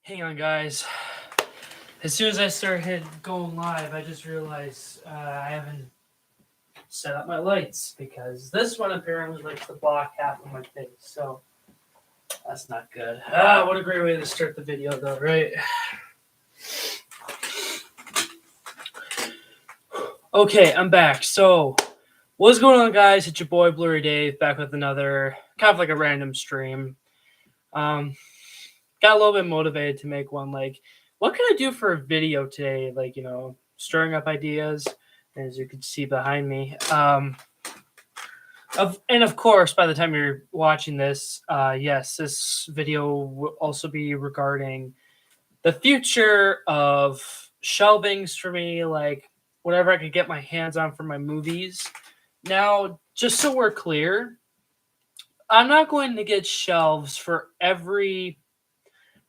Hang on, guys. As soon as I started going live, I just realized I haven't set up my lights because this one apparently likes to block half of my face. So that's not good. What a great way to start the video, though, right? Okay, I'm back. So, what's going on, guys? It's your boy Blu-rayDave back with another kind of like a random stream. Got a little bit motivated to make one. Like, what can I do for a video today? Like, stirring up ideas, as you can see behind me. Of course, by the time you're watching this, yes, this video will also be regarding the future of shelvings for me, like whatever I could get my hands on for my movies. Now, just so we're clear, I'm not going to get shelves for every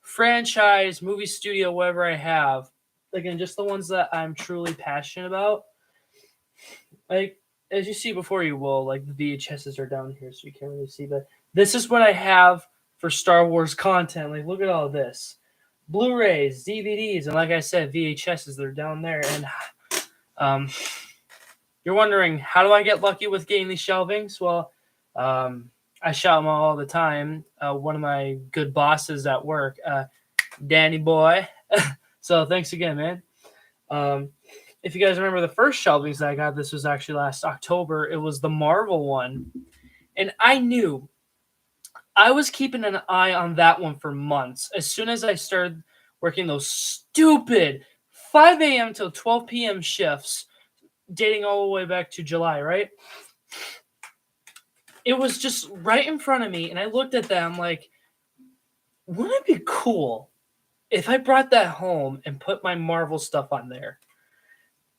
franchise, movie studio, whatever I have. Again, just the ones that I'm truly passionate about. Like, as you see before you will, like the VHSs are down here, so you can't really see, but this is what I have for Star Wars content. Like, look at all this. Blu-rays, DVDs, and like I said, VHSs, they're down there. And you're wondering, how do I get lucky with getting these shelvings? Well, I shout them all the time. One of my good bosses at work, Danny boy. So thanks again, man. If you guys remember the first shelvings that I got, this was actually last October. It was the Marvel one. And I knew I was keeping an eye on that one for months. As soon as I started working those stupid 5 a.m. till 12 p.m. shifts, dating all the way back to July, right? It was just right in front of me, and I looked at them like, wouldn't it be cool if I brought that home and put my Marvel stuff on there?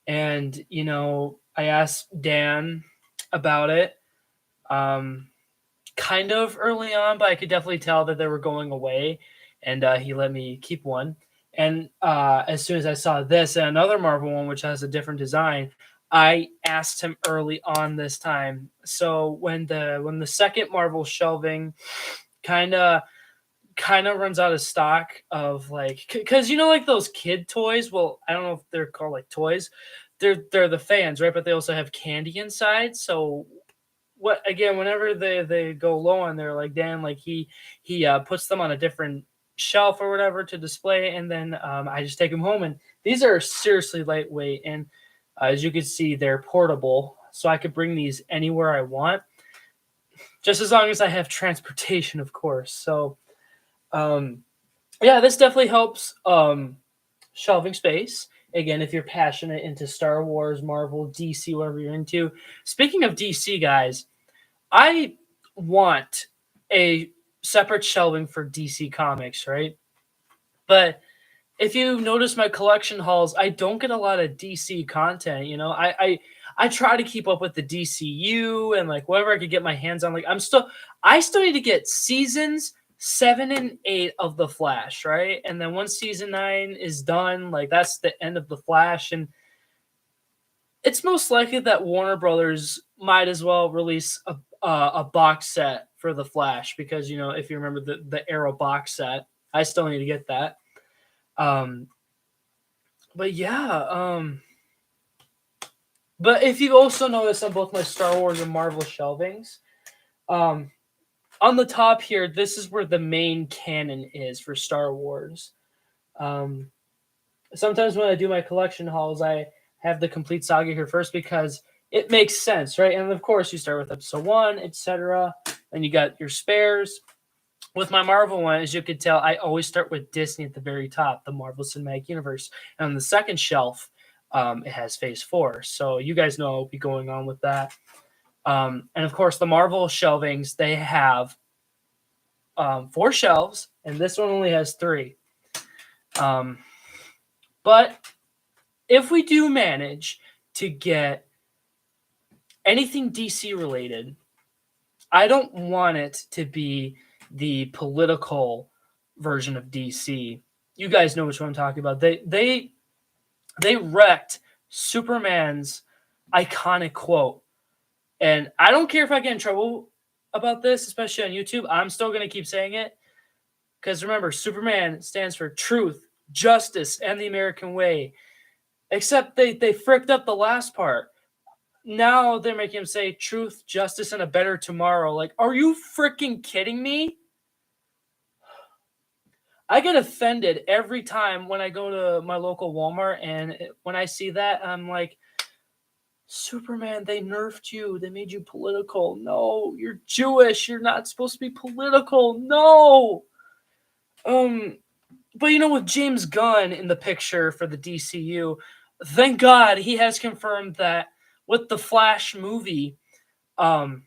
And, I asked Dan about it kind of early on, but I could definitely tell that they were going away, and he let me keep one. And as soon as I saw this and another Marvel one, which has a different design, I asked him early on this time. So when the second Marvel shelving kind of runs out of stock of, like, because like those kid toys, well, I don't know if they're called like toys, they're the fans, right? But they also have candy inside. So whenever they go low on there, like Dan, like he puts them on a different shelf or whatever to display, and then I just take them home. And these are seriously lightweight, and as you can see, they're portable, so I could bring these anywhere I want, just as long as I have transportation, of course. So yeah, this definitely helps shelving space. Again, if you're passionate into Star Wars, Marvel, DC, whatever you're into. Speaking of DC, guys, I want a separate shelving for DC Comics, right? But if you notice my collection hauls, I don't get a lot of DC content. I try to keep up with the DCU and like whatever I could get my hands on. Like I still need to get seasons 7 and 8 of the Flash, right? And then once season 9 is done, like that's the end of the Flash, and it's most likely that Warner Brothers might as well release a box set for the Flash, because if you remember the Arrow box set, I still need to get that. But yeah, but if you also notice on both my Star Wars and Marvel shelvings, on the top here, this is where the main canon is for Star Wars. Sometimes when I do my collection hauls, I have the complete saga here first because it makes sense, right? And of course, you start with episode 1, etc. Then you got your spares. With my Marvel one, as you could tell, I always start with Disney at the very top, the Marvel Cinematic Universe. And on the second shelf, it has Phase 4. So you guys know I'll be going on with that. And of course, the Marvel shelvings, they have 4 shelves, and this one only has 3. But if we do manage to get anything DC related, I don't want it to be the political version of DC. You guys know which one I'm talking about. They wrecked Superman's iconic quote. And I don't care if I get in trouble about this, especially on YouTube. I'm still going to keep saying it Because remember, Superman stands for truth, justice, and the American way. Except they fricked up the last part. Now they're making him say truth, justice, and a better tomorrow. Like, are you freaking kidding me? I get offended every time when I go to my local Walmart, and when I see that, I'm like, Superman, they nerfed you. They made you political. No, you're Jewish. You're not supposed to be political. No. But with James Gunn in the picture for the DCU, thank God he has confirmed that with the Flash movie, the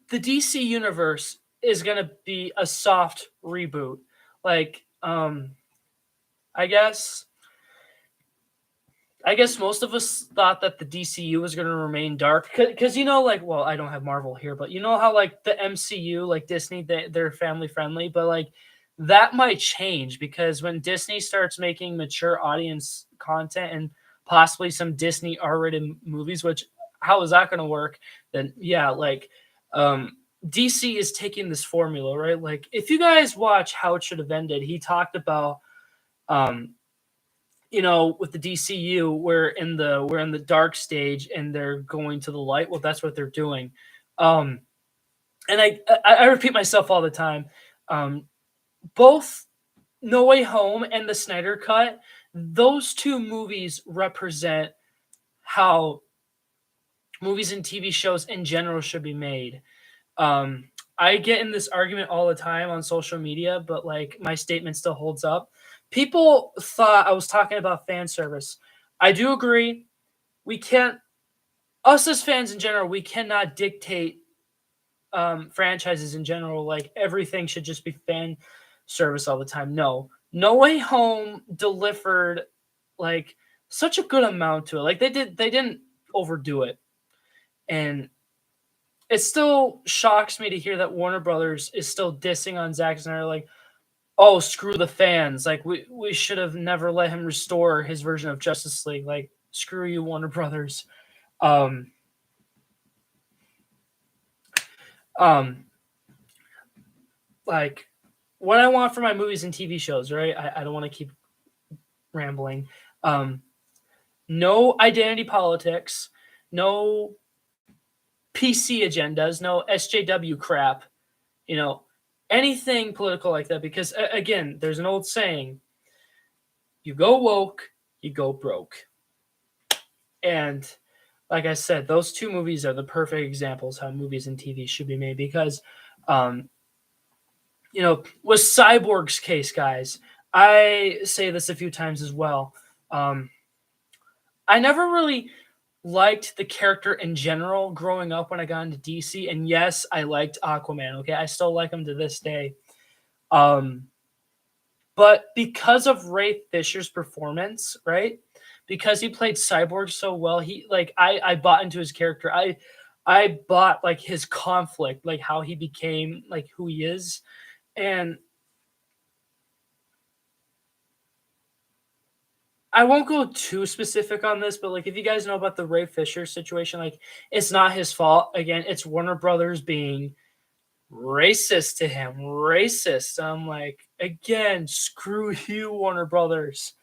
DC universe is gonna be a soft reboot. Like, I guess most of us thought that the DCU was going to remain dark because well, I don't have Marvel here, but you know how like the MCU, like Disney, they're family friendly, but like that might change because when Disney starts making mature audience content and possibly some Disney R-rated movies, which how is that going to work? Then yeah, like DC is taking this formula, right? Like if you guys watch How It Should Have Ended, he talked about with the DCU, we're in the dark stage and they're going to the light. Well, that's what they're doing. And I repeat myself all the time. Both No Way Home and the Snyder Cut, those two movies represent how movies and TV shows in general should be made. I get in this argument all the time on social media, but like my statement still holds up. People thought I was talking about fan service. I do agree. We can't, us as fans in general, we cannot dictate franchises in general. Like everything should just be fan service all the time. No, No Way Home delivered like such a good amount to it. Like they didn't overdo it, and it still shocks me to hear that Warner Brothers is still dissing on Zack Snyder. Like, oh, screw the fans. Like we should have never let him restore his version of Justice League. Like, screw you, Warner Brothers. Like what I want for my movies and TV shows, right? I don't want to keep rambling. No identity politics, no PC agendas, no SJW crap, anything political like that. Because again, there's an old saying, you go woke, you go broke. And like I said, those two movies are the perfect examples how movies and TV should be made because, with Cyborg's case, guys, I say this a few times as well. I never really liked the character in general growing up when I got into DC. And yes, I liked Aquaman. Okay. I still like him to this day. But because of Ray Fisher's performance, right? Because he played Cyborg so well, I bought into his character. I bought like his conflict, like how he became like who he is. And I won't go too specific on this, but like if you guys know about the Ray Fisher situation, like it's not his fault. Again, it's Warner Brothers being racist to him. Racist. I'm like, again, screw you, Warner Brothers.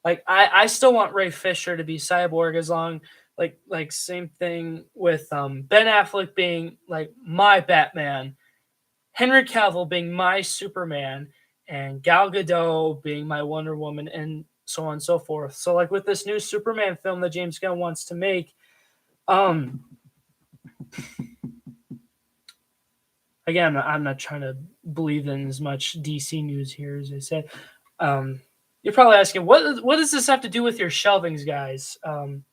Like I still want Ray Fisher to be Cyborg as long like same thing with Ben Affleck being like my Batman, Henry Cavill being my Superman, and Gal Gadot being my Wonder Woman, and so on and so forth. So like with this new Superman film that James Gunn wants to make, again, I'm not trying to believe in as much DC news here as I said. You're probably asking, what does this have to do with your shelvings, guys? I'm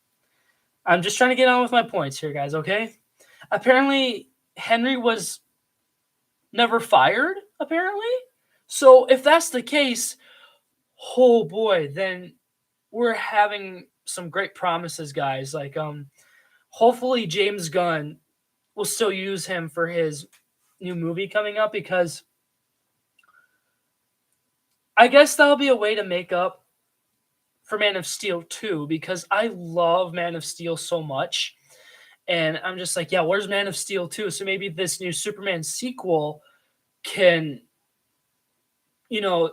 just trying to get on with my points here, guys, okay? Apparently, Henry was never fired, apparently. So if that's the case, oh boy, then we're having some great promises, guys. Like, hopefully James Gunn will still use him for his new movie coming up because I guess that'll be a way to make up for Man of Steel 2 because I love Man of Steel so much. And I'm just like, yeah, where's Man of Steel 2? So maybe this new Superman sequel can, you know,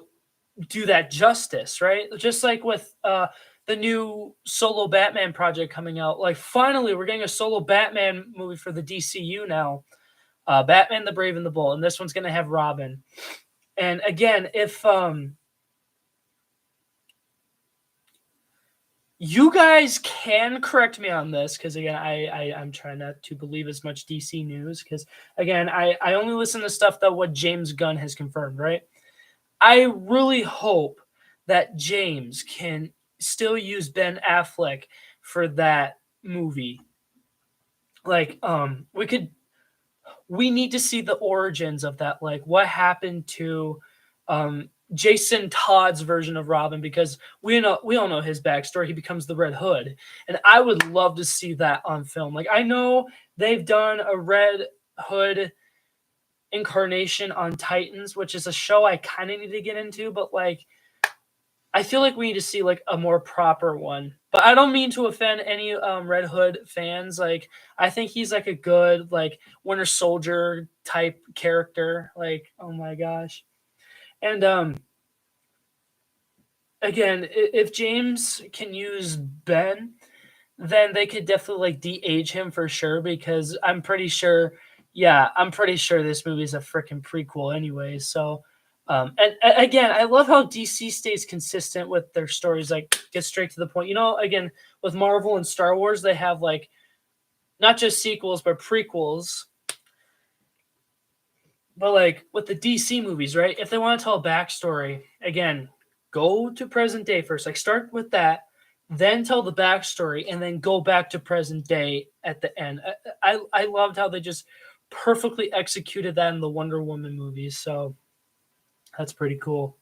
do that justice, right? Just like with the new solo Batman project coming out. Like, finally, we're getting a solo Batman movie for the DCU now. Batman the Brave and the Bold, and this one's gonna have Robin. And again, if you guys can correct me on this, because again, I'm trying not to believe as much DC news, because again, I only listen to stuff that what James Gunn has confirmed, right? I really hope that James can still use Ben Affleck for that movie. Like, we need to see the origins of that. Like, what happened to Jason Todd's version of Robin, because we all know his backstory. He becomes the Red Hood, and I would love to see that on film. Like, I know they've done a Red Hood incarnation on Titans, which is a show I kind of need to get into, but like, I feel like we need to see like a more proper one. But I don't mean to offend any Red Hood fans. Like, I think he's like a good like Winter Soldier type character. Like, oh my gosh. And again, if James can use Ben, then they could definitely like de-age him for sure, because I'm pretty sure this movie is a freaking prequel anyway. So and again, I love how DC stays consistent with their stories, like get straight to the point. Again, with Marvel and Star Wars, they have like not just sequels but prequels. But like with the DC movies, right? If they want to tell a backstory, again, go to present day first. Like, start with that, then tell the backstory, and then go back to present day at the end. I loved how they just perfectly executed that in the Wonder Woman movies. So that's pretty cool.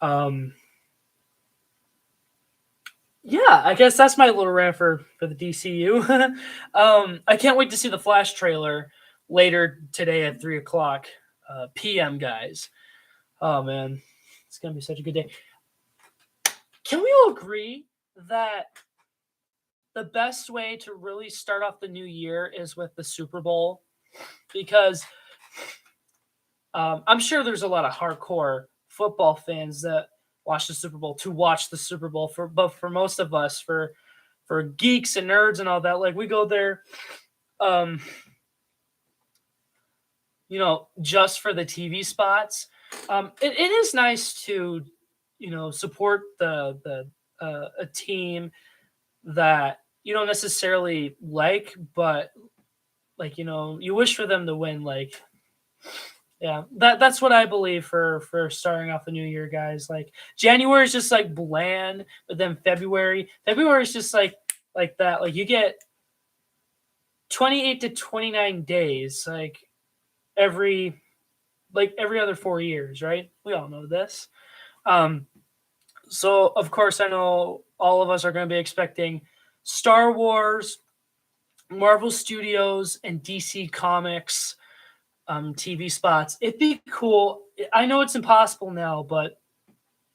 Yeah, I guess that's my little rant for the DCU. I can't wait to see the Flash trailer later today at 3 o'clock p.m. guys. Oh man, it's gonna be such a good day. Can we all agree that the best way to really start off the new year is with the Super Bowl? Because I'm sure there's a lot of hardcore football fans that watch the Super Bowl to watch the Super Bowl. But for most of us, for geeks and nerds and all that, like, we go there, um, just for the TV spots. It is nice to, support a team that you don't necessarily like, but like, you wish for them to win. Like, yeah, that's what I believe for starting off the new year, guys. Like, January is just like bland, but then February is just like that. Like, you get 28 to 29 days, like every other 4 years, right? We all know this. So of course, I know all of us are going to be expecting Star Wars, Marvel Studios, and DC Comics TV spots. It'd be cool. I know it's impossible now, but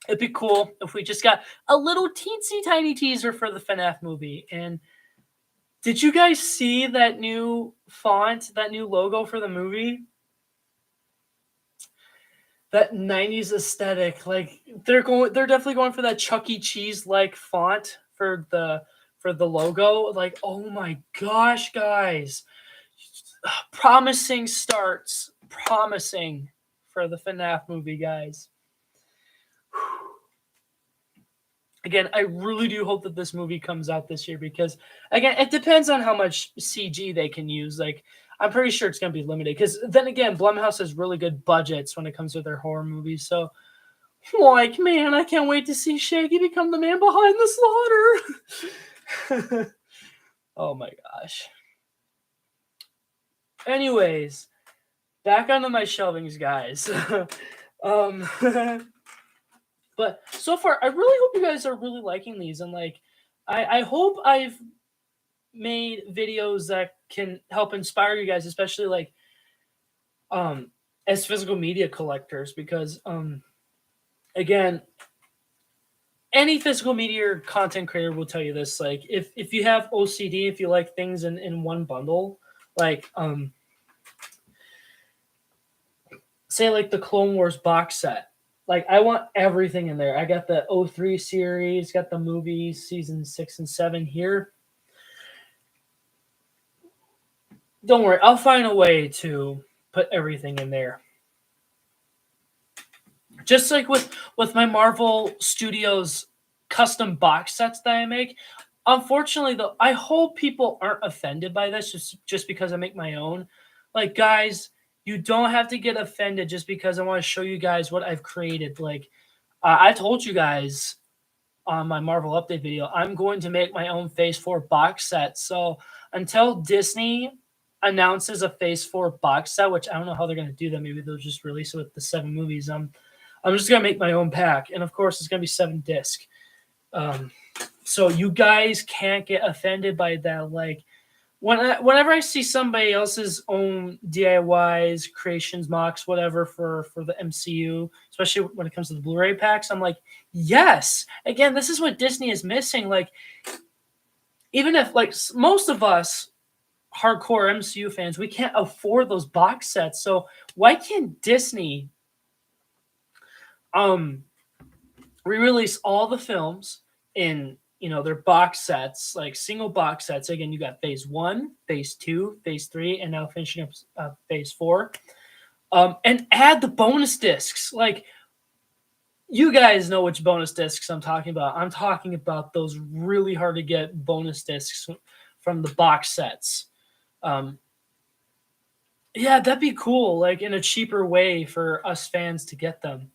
it'd be cool if we just got a little teensy tiny teaser for the FNAF movie. And did you guys see that new font, that new logo for the movie? That 90s aesthetic. Like, they're definitely going for that Chuck E. Cheese like font for the logo. Like, oh my gosh, guys. Promising starts. Promising for the FNAF movie, guys. Again, I really do hope that this movie comes out this year, because again, it depends on how much CG they can use. Like, I'm pretty sure it's going to be limited, because then again, Blumhouse has really good budgets when it comes to their horror movies. So, like, man, I can't wait to see Shaggy become the man behind the slaughter. Oh my gosh. Anyways, back onto my shelvings, guys. But so far, I really hope you guys are really liking these, and like, I hope I've made videos that can help inspire you guys, especially like as physical media collectors, because again, any physical media or content creator will tell you this. Like if you have OCD, if you like things in one bundle, like say like the Clone Wars box set. Like I want everything in there. I got the '03 series, got the movies, season 6 and 7 here. Don't worry, I'll find a way to put everything in there. Just like with my Marvel Studios custom box sets that I make. Unfortunately, though, I hope people aren't offended by this just because I make my own. Like, guys, you don't have to get offended just because I want to show you guys what I've created. Like, I told you guys on my Marvel update video, I'm going to make my own Phase 4 box set. So until Disney announces a Phase 4 box set, which I don't know how they're going to do that. Maybe they'll just release it with the 7 movies. I'm just gonna make my own pack, and of course, it's gonna be 7 disc. So you guys can't get offended by that. Like whenever I see somebody else's own DIYs, creations, mocks, whatever for the MCU, especially when it comes to the Blu-ray packs, I'm like, yes. Again, this is what Disney is missing. Like, even if like most of us hardcore MCU fans, we can't afford those box sets. So why can't Disney re-release all the films in their box sets, like single box sets? Again, you got Phase 1, Phase 2, Phase 3, and now finishing up Phase 4, and add the bonus discs. Like, you guys know which bonus discs I'm talking about. I'm talking about those really hard to get bonus discs from the box sets. Yeah, that'd be cool, like in a cheaper way for us fans to get them.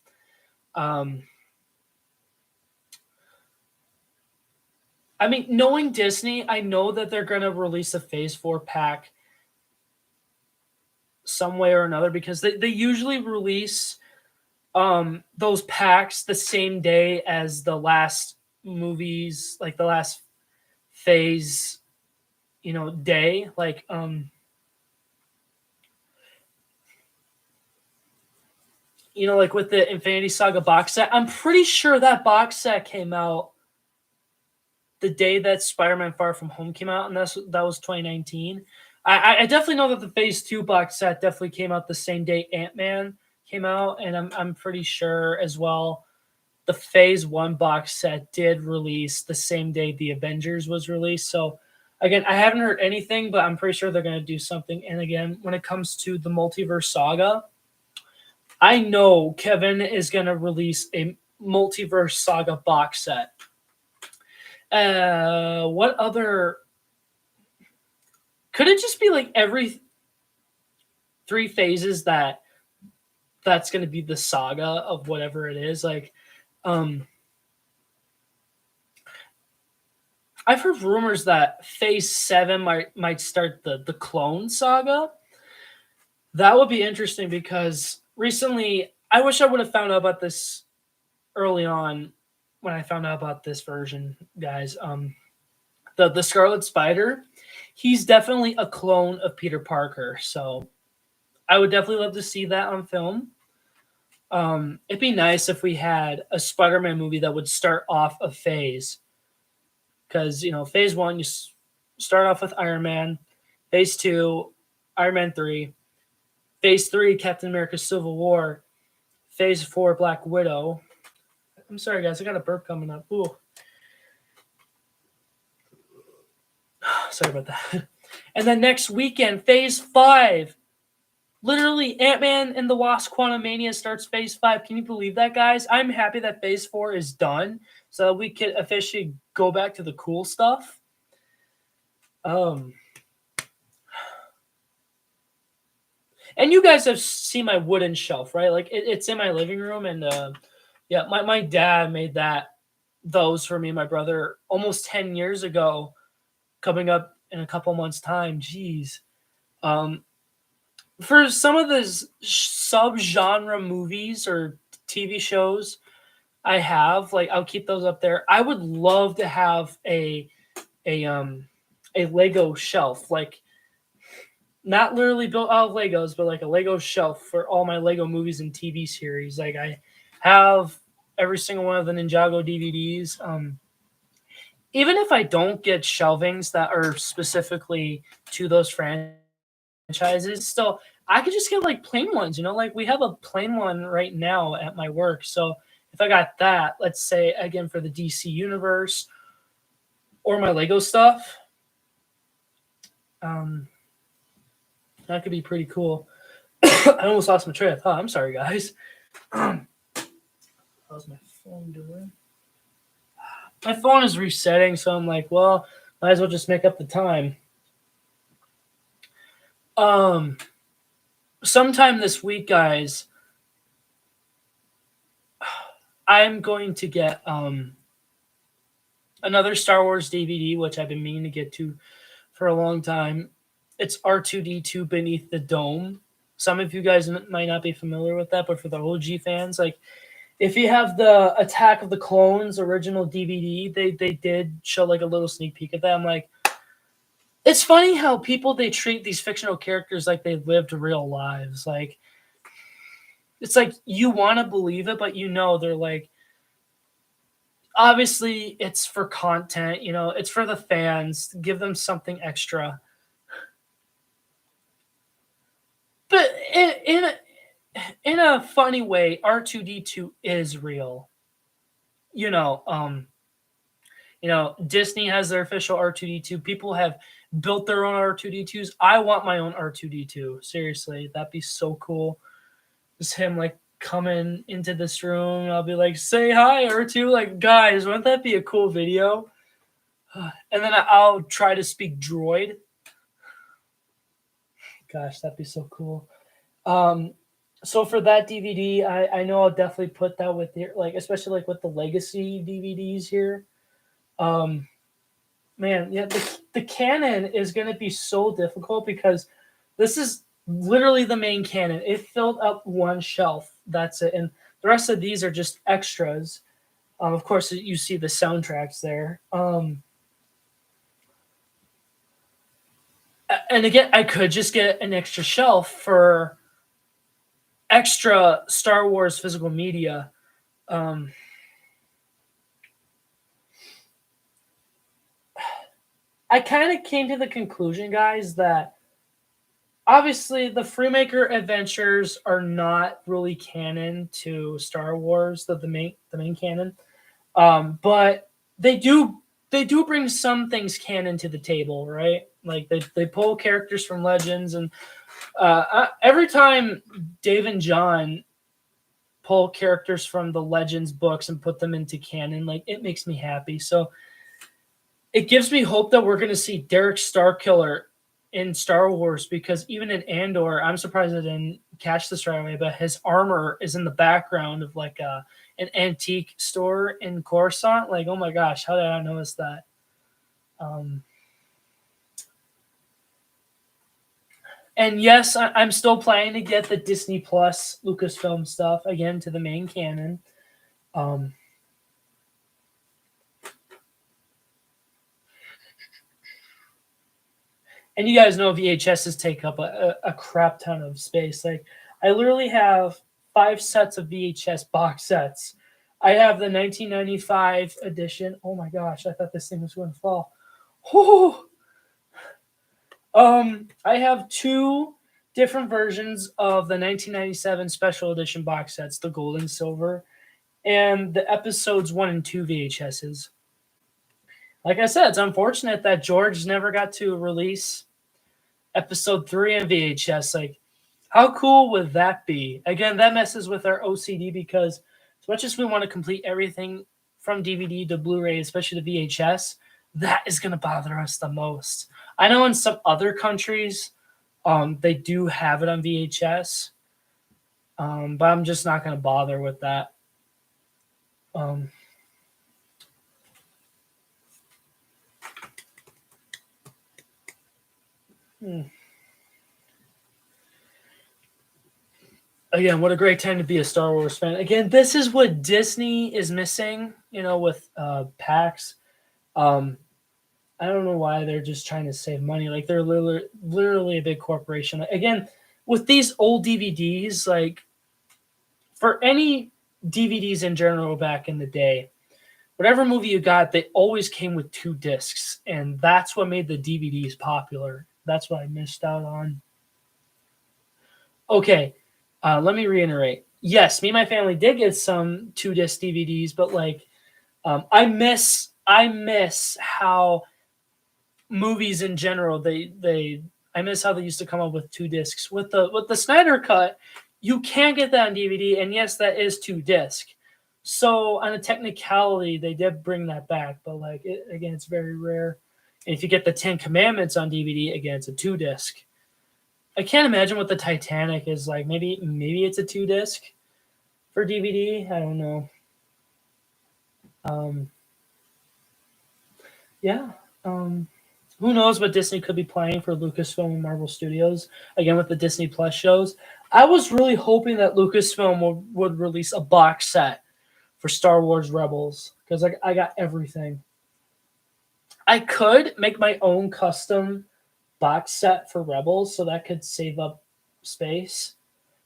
I mean, knowing Disney, I know that they're going to release a Phase 4 pack some way or another, because they usually release those packs the same day as the last movies, like the last phase, day. Like, like with the Infinity Saga box set, I'm pretty sure that box set came out the day that Spider-Man Far From Home came out, and that was 2019. I definitely know that the Phase 2 box set definitely came out the same day Ant-Man came out, and I'm pretty sure as well the Phase 1 box set did release the same day the Avengers was released. So again, I haven't heard anything, but I'm pretty sure they're going to do something. And again, when it comes to the Multiverse Saga, I know Kevin is going to release a Multiverse Saga box set. What other? Could it just be like every 3 phases that's going to be the saga of whatever it is? Like, I've heard rumors that Phase 7 might start the clone saga. That would be interesting, because recently, I wish I would have found out about this early on when I found out about this version, guys. The Scarlet Spider, he's definitely a clone of Peter Parker. So I would definitely love to see that on film. It'd be nice if we had a Spider-Man movie that would start off a phase. Because, Phase 1, you start off with Iron Man. Phase 2, Iron Man 3. Phase 3, Captain America Civil War. Phase 4, Black Widow. I'm sorry, guys. I got a burp coming up. Ooh. Sorry about that. And then next weekend, Phase 5. Literally, Ant-Man and the Wasp Quantumania starts Phase 5. Can you believe that, guys? I'm happy that Phase 4 is done, so that we can officially go back to the cool stuff. And you guys have seen my wooden shelf, right? Like, it's in my living room, and yeah, my dad made those for me and my brother almost 10 years ago, coming up in a couple months' time. Jeez. For some of the sub-genre movies or TV shows I have, like, I'll keep those up there. I would love to have a Lego shelf, like, not literally built out of Legos, but like a Lego shelf for all my Lego movies and TV series. Like, I have every single one of the Ninjago DVDs. Even if I don't get shelvings that are specifically to those franchises, still I could just get like plain ones. Like we have a plain one right now at my work. So if I got that, let's say again for the DC universe or my Lego stuff, that could be pretty cool. I almost lost my train of thought. I'm sorry, guys. How's my phone doing? My phone is resetting, so I'm like, well, might as well just make up the time. Sometime this week, guys, I'm going to get another Star Wars DVD, which I've been meaning to get to for a long time. It's R2-D2 Beneath the Dome. Some of you guys might not be familiar with that, but for the OG fans, like if you have the Attack of the Clones original DVD, they did show like a little sneak peek of that. I'm like, it's funny how they treat these fictional characters like they lived real lives. Like, it's like you want to believe it, but they're like, obviously it's for content, it's for the fans. Give them something extra. But in a funny way, R2-D2 is real. Disney has their official R2-D2. People have built their own R2-D2s. I want my own R2-D2. Seriously, that'd be so cool. Just him like coming into this room, and I'll be like, "Say hi, R2." Like, guys, wouldn't that be a cool video? And then I'll try to speak droid. Gosh, that'd be so cool. So for that DVD, I know I'll definitely put that with like, especially like with the Legacy DVDs here. Man, yeah, the canon is going to be so difficult because this is literally the main canon. It filled up one shelf. That's it. And the rest of these are just extras. Of course, you see the soundtracks there. And again, I could just get an extra shelf for extra Star Wars physical media. I kind of came to the conclusion, guys, that obviously the Freemaker adventures are not really canon to Star Wars, the main canon. But they do bring some things canon to the table, right? Like they pull characters from Legends, and every time Dave and John pull characters from the Legends books and put them into canon, like it makes me happy. So it gives me hope that we're going to see Derek Starkiller in Star Wars, because even in Andor, I'm surprised I didn't catch this right away, but his armor is in the background of like an antique store in Coruscant. Like, oh my gosh, how did I not notice that? And yes, I'm still planning to get the Disney Plus Lucasfilm stuff again to the main canon. And you guys know VHSs take up a crap ton of space. Like, I literally have 5 sets of VHS box sets. I have the 1995 edition. Oh my gosh, I thought this thing was going to fall. Whew. I have 2 different versions of the 1997 special edition box sets, the gold and silver, and the episodes 1 and 2 VHSs. Like I said, it's unfortunate that George never got to release episode 3 on VHS. Like, how cool would that be? Again, that messes with our OCD, because as much as we want to complete everything from DVD to Blu-ray, especially the VHS, that is going to bother us the most. I know in some other countries, they do have it on VHS, but I'm just not going to bother with that. Again, what a great time to be a Star Wars fan. Again, this is what Disney is missing, with PAX. I don't know why they're just trying to save money. Like, they're literally a big corporation. Again, with these old DVDs, like, for any DVDs in general back in the day, whatever movie you got, they always came with 2 discs, and that's what made the DVDs popular. That's what I missed out on. Okay, let me reiterate. Yes, me and my family did get some 2 disc DVDs, but like, I miss how movies in general they I miss how they used to come up with 2 discs with the Snyder cut. You can get that on DVD, and yes, that is 2 disc. So on a technicality, they did bring that back, but like again, it's very rare. And if you get the 10 Commandments on DVD, again, it's a 2 disc. I can't imagine what the Titanic is like. Maybe it's a 2 disc for DVD. I don't know. Um, yeah. Um, who knows what Disney could be planning for Lucasfilm and Marvel Studios again with the Disney Plus shows. I was really hoping that Lucasfilm would release a box set for Star Wars Rebels because like I got everything. I could make my own custom box set for Rebels, so that could save up space.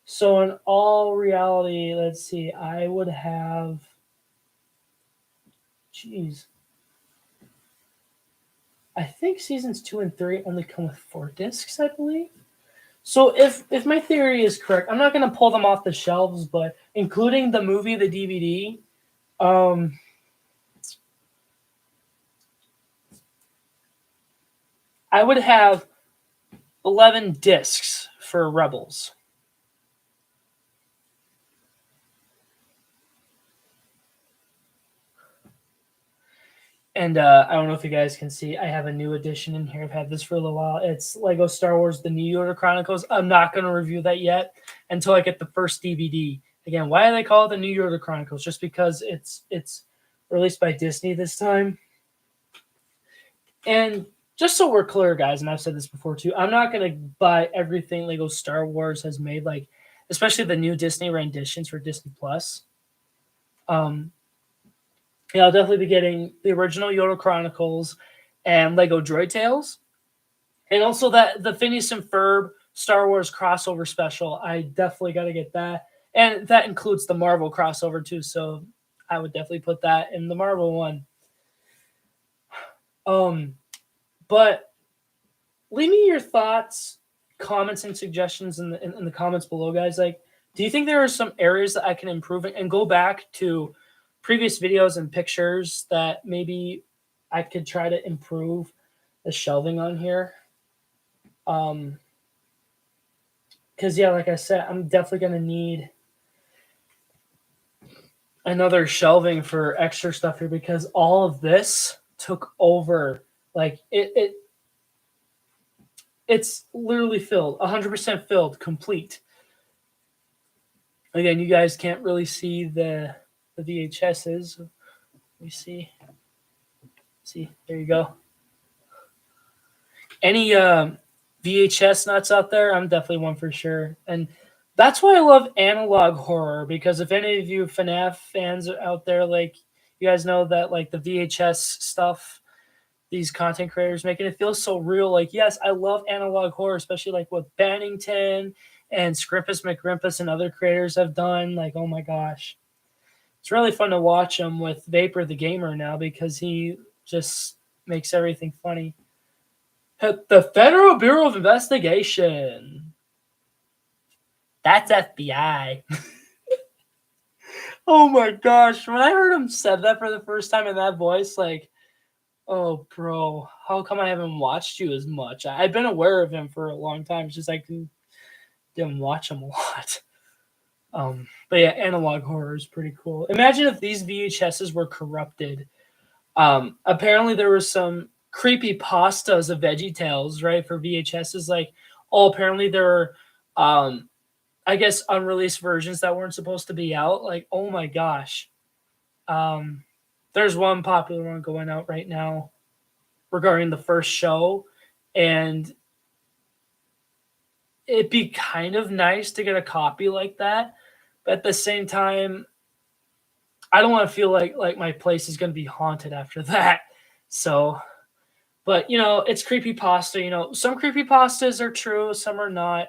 So in all reality, let's see, I would have, geez, I think seasons 2 and 3 only come with 4 discs, I believe. So if my theory is correct, I'm not gonna pull them off the shelves, but including the movie, the DVD, um, I would have 11 discs for Rebels. And I don't know if you guys can see, I have a new edition in here. I've had this for a little while. It's Lego Star Wars: The New Yoda Chronicles. I'm not going to review that yet until I get the first DVD. Again, why do they call it the New Yoda Chronicles? Just because it's released by Disney this time. And just so we're clear, guys, and I've said this before too, I'm not going to buy everything Lego Star Wars has made, like especially the new Disney renditions for Disney Plus. Yeah, I'll definitely be getting the original Yoda Chronicles and Lego Droid Tales, and also that the Phineas and Ferb Star Wars crossover special. I definitely got to get that, and that includes the Marvel crossover too. So I would definitely put that in the Marvel one. But leave me your thoughts, comments, and suggestions in the comments below, guys. Like, do you think there are some areas that I can improve and go back to previous videos and pictures that maybe I could try to improve the shelving on here? Because yeah, like I said, I'm definitely gonna need another shelving for extra stuff here because all of this took over. Like it's literally filled, 100% filled, complete. Again, you guys can't really see the VHSs. Let me see. See, there you go. Any VHS nuts out there? I'm definitely one for sure. And that's why I love analog horror, because if any of you FNAF fans are out there, like you guys know that like the VHS stuff, these content creators making it feel so real. Like, yes, I love analog horror, especially like what Bannington and Scrimpus McGrimpus and other creators have done. Like, oh my gosh. It's really fun to watch him with Vapor the Gamer now because he just makes everything funny. The Federal Bureau of Investigation. That's FBI. Oh my gosh. When I heard him said that for the first time in that voice, like, oh, bro, how come I haven't watched you as much? I've been aware of him for a long time. It's just I didn't watch him a lot. But yeah, analog horror is pretty cool. Imagine if these VHSs were corrupted. Apparently there was some creepy pastas of Veggie Tales, right, for VHSs. Like, oh, apparently there were, I guess, unreleased versions that weren't supposed to be out. Like, oh my gosh. There's one popular one going out right now regarding the first show, and it'd be kind of nice to get a copy like that, but at the same time, I don't want to feel like my place is going to be haunted after that. So, but you know, it's creepypasta. You know, some creepypastas are true, some are not.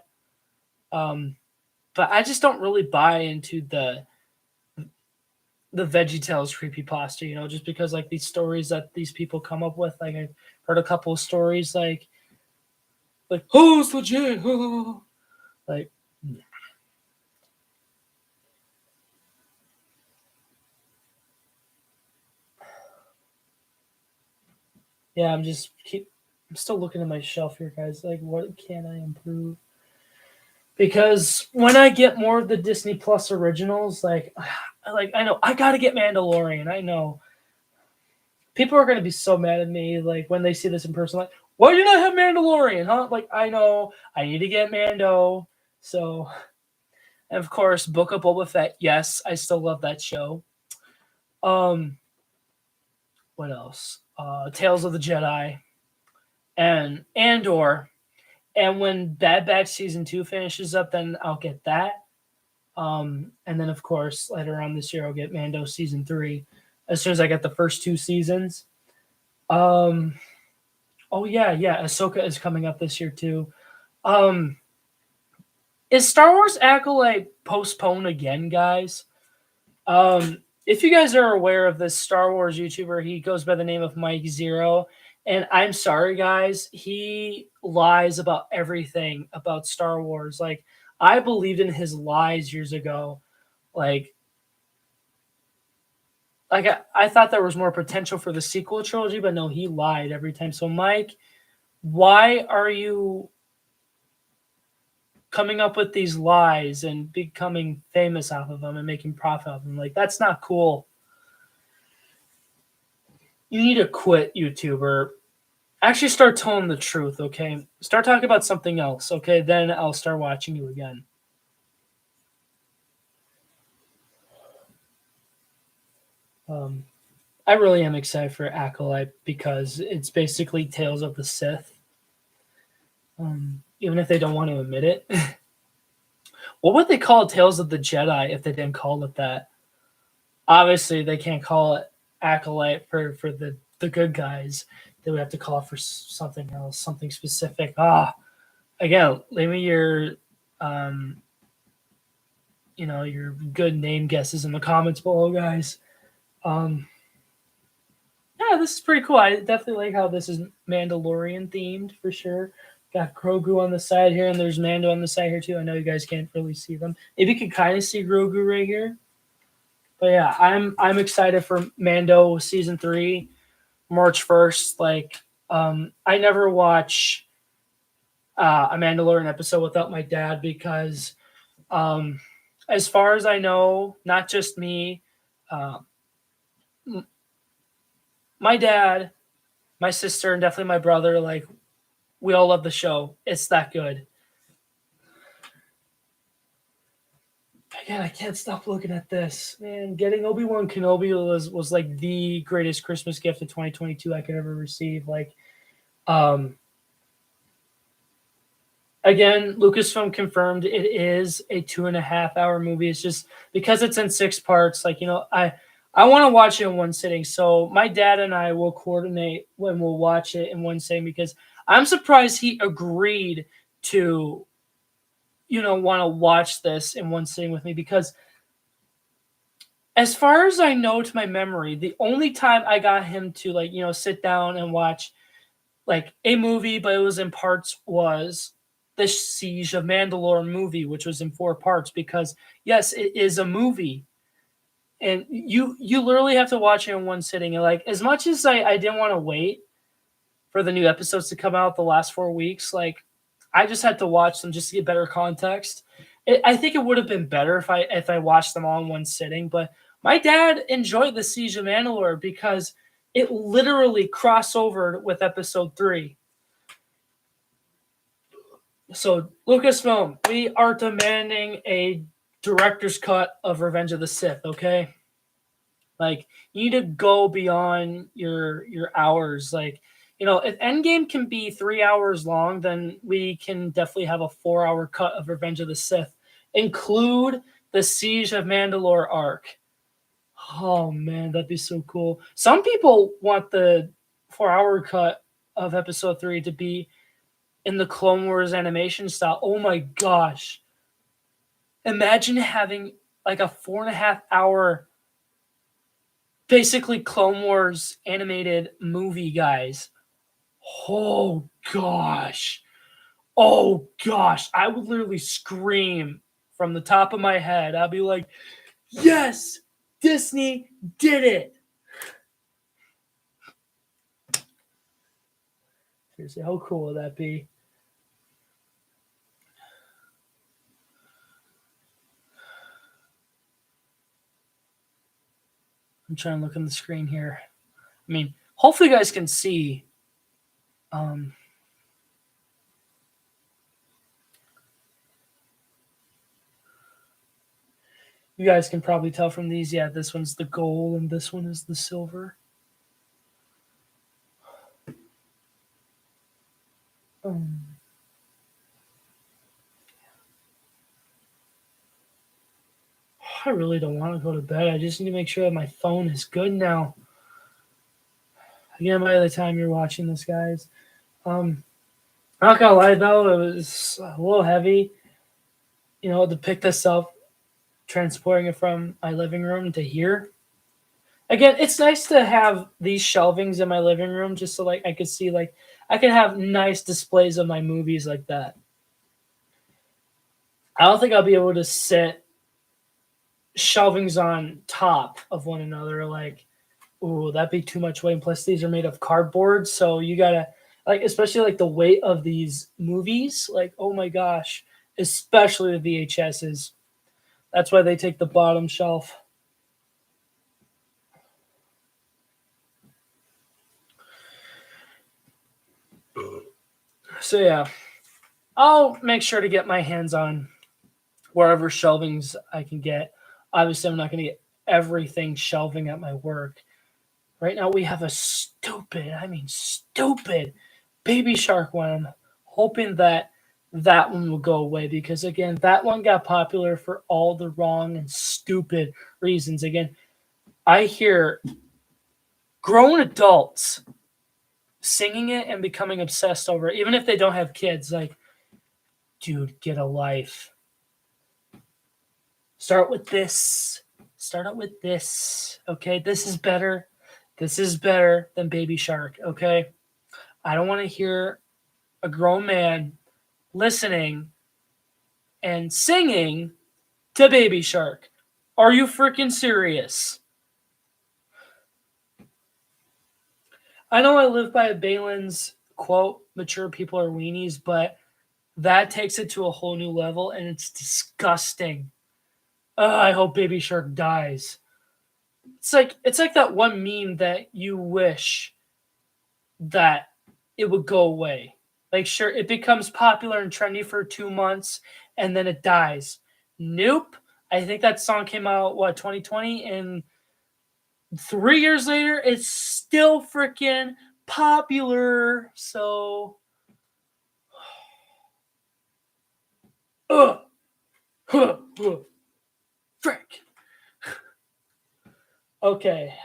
But I just don't really buy into the VeggieTales creepypasta, just because like these stories that these people come up with. Like I've heard a couple of stories like oh it's legit, like yeah, I'm still looking at my shelf here, guys. Like what can I improve? Because when I get more of the Disney Plus originals, like I know I gotta get Mandalorian. I know people are gonna be so mad at me, like when they see this in person, like, why do you not have Mandalorian, huh? Like I know I need to get Mando. So and of course Book of Boba Fett, yes, I still love that show. Um what else? Tales of the Jedi and Andor. And when Bad Batch season 2 finishes up, then I'll get that. And then, of course, later on this year, I'll get Mando season 3 as soon as I get the first 2 seasons. Um, oh, yeah. Ahsoka is coming up this year, too. Um, is Star Wars Acolyte postponed again, guys? If you guys are aware of this Star Wars YouTuber, he goes by the name of Mike Zero. And I'm sorry, guys, he lies about everything about Star Wars. Like, I believed in his lies years ago. Like, I thought there was more potential for the sequel trilogy, but no, he lied every time. So, Mike, why are you coming up with these lies and becoming famous off of them and making profit off of them? Like, that's not cool. You need to quit, YouTuber. Actually, start telling the truth, okay? Start talking about something else, okay? Then I'll start watching you again. I really am excited for Acolyte because it's basically Tales of the Sith. Even if they don't want to admit it. What would they call Tales of the Jedi if they didn't call it that? Obviously, they can't call it Acolyte for the good guys. They would have to call it for something else, something specific. Again, leave me your your good name guesses in the comments below, guys. Yeah, this is pretty cool. I definitely like how this is Mandalorian themed for sure. Got Grogu on the side here, and there's Mando on the side here too. I know you guys can't really see them. Maybe you can kind of see Grogu right here. But yeah, I'm excited for Mando season 3, March 1st. Like, I never watch a Mandalorian episode without my dad because, as far as I know, not just me, uh, my dad, my sister, and definitely my brother, like we all love the show. It's that good. Again, I can't stop looking at this. Man, getting Obi-Wan Kenobi was like the greatest Christmas gift of 2022 I could ever receive. Like, um, again, Lucasfilm confirmed it is a 2.5 hour movie. It's just because it's in 6 parts. Like, I want to watch it in one sitting. So my dad and I will coordinate when we'll watch it in one sitting because I'm surprised he agreed to, want to watch this in one sitting with me because as far as I know to my memory, the only time I got him to sit down and watch like a movie, but it was in parts, was the Siege of Mandalore movie, which was in 4 parts because yes, it is a movie. And you literally have to watch it in one sitting. And like as much as I didn't want to wait for the new episodes to come out the last 4 weeks, like I just had to watch them just to get better context. I think it would have been better if I watched them all in one sitting, but my dad enjoyed the Siege of Mandalore because it literally crossovered with episode 3. So Lucasfilm, we are demanding a director's cut of Revenge of the Sith, okay? Like you need to go beyond your hours. Like, if Endgame can be 3 hours long, then we can definitely have a 4 hour cut of Revenge of the Sith. Include the Siege of Mandalore arc. Oh man, that'd be so cool. Some people want the 4 hour cut of episode 3 to be in the Clone Wars animation style. Oh my gosh. Imagine having like a 4.5 hour basically Clone Wars animated movie guys. Oh gosh. Oh gosh. I would literally scream from the top of my head. I'd be like, yes, Disney did it. Seriously, how cool would that be? I'm trying to look on the screen here. I mean, hopefully you guys can see. You guys can probably tell from these. Yeah, this one's the gold and this one is the silver. I really don't want to go to bed. I just need to make sure that my phone is good now. Again, by the time you're watching this, guys, I'm not gonna lie though, it was a little heavy, to pick this up, transporting it from my living room to here. Again, it's nice to have these shelvings in my living room just so I could see I could have nice displays of my movies like that. I don't think I'll be able to sit shelvings on top of one another. Ooh, that'd be too much weight. And plus, these are made of cardboard, so you gotta especially the weight of these movies. Oh my gosh, especially the VHSs. That's why they take the bottom shelf. So yeah, I'll make sure to get my hands on wherever shelvings I can get. Obviously, I'm not going to get everything shelving at my work. Right now, we have a stupid Baby Shark one. I'm hoping that one will go away because, again, that one got popular for all the wrong and stupid reasons. Again, I hear grown adults singing it and becoming obsessed over it, even if they don't have kids. Dude, get a life. Start with this. Start out with this. Okay, this is better. This is better than Baby Shark. Okay, I don't want to hear a grown man listening and singing to Baby Shark. Are you freaking serious? I know I live by Balin's quote, mature people are weenies, but that takes it to a whole new level and it's disgusting. I hope Baby Shark dies. It's like that one meme that you wish that it would go away. Sure, it becomes popular and trendy for 2 months and then it dies. Nope. I think that song came out 2020, and 3 years later it's still freaking popular. So frick. Okay.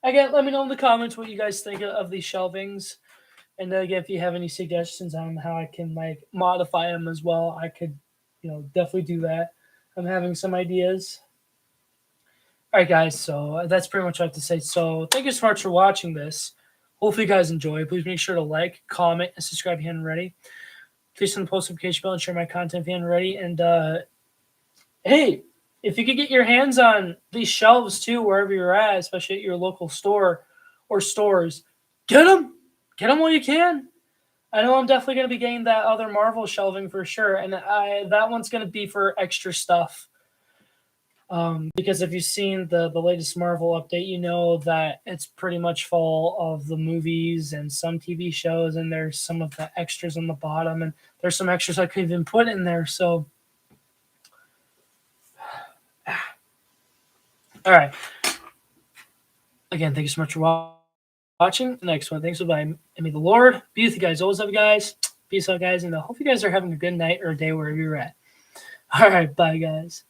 Again, let me know in the comments what you guys think of these shelvings. And again, if you have any suggestions on how I can modify them as well, I could, definitely do that. I'm having some ideas. All right, guys. So that's pretty much what I have to say. So thank you so much for watching this. Hopefully, you guys enjoy. Please make sure to like, comment, and subscribe if you haven't already. Please turn the post notification bell and share my content if you haven't already. And hey, if you could get your hands on these shelves too, wherever you're at, especially at your local store or stores, get them. Get them while you can. I know I'm definitely going to be getting that other Marvel shelving for sure, and that one's going to be for extra stuff. Because if you've seen the latest Marvel update, you know that it's pretty much full of the movies and some TV shows, and there's some of the extras on the bottom, and there's some extras I could even put in there. So, all right. Again, thank you so much for watching. The next one, thanks for buying. And may the Lord be with you guys. Always love you guys. Peace out, guys, and I hope you guys are having a good night or a day wherever you're at. All right, bye, guys.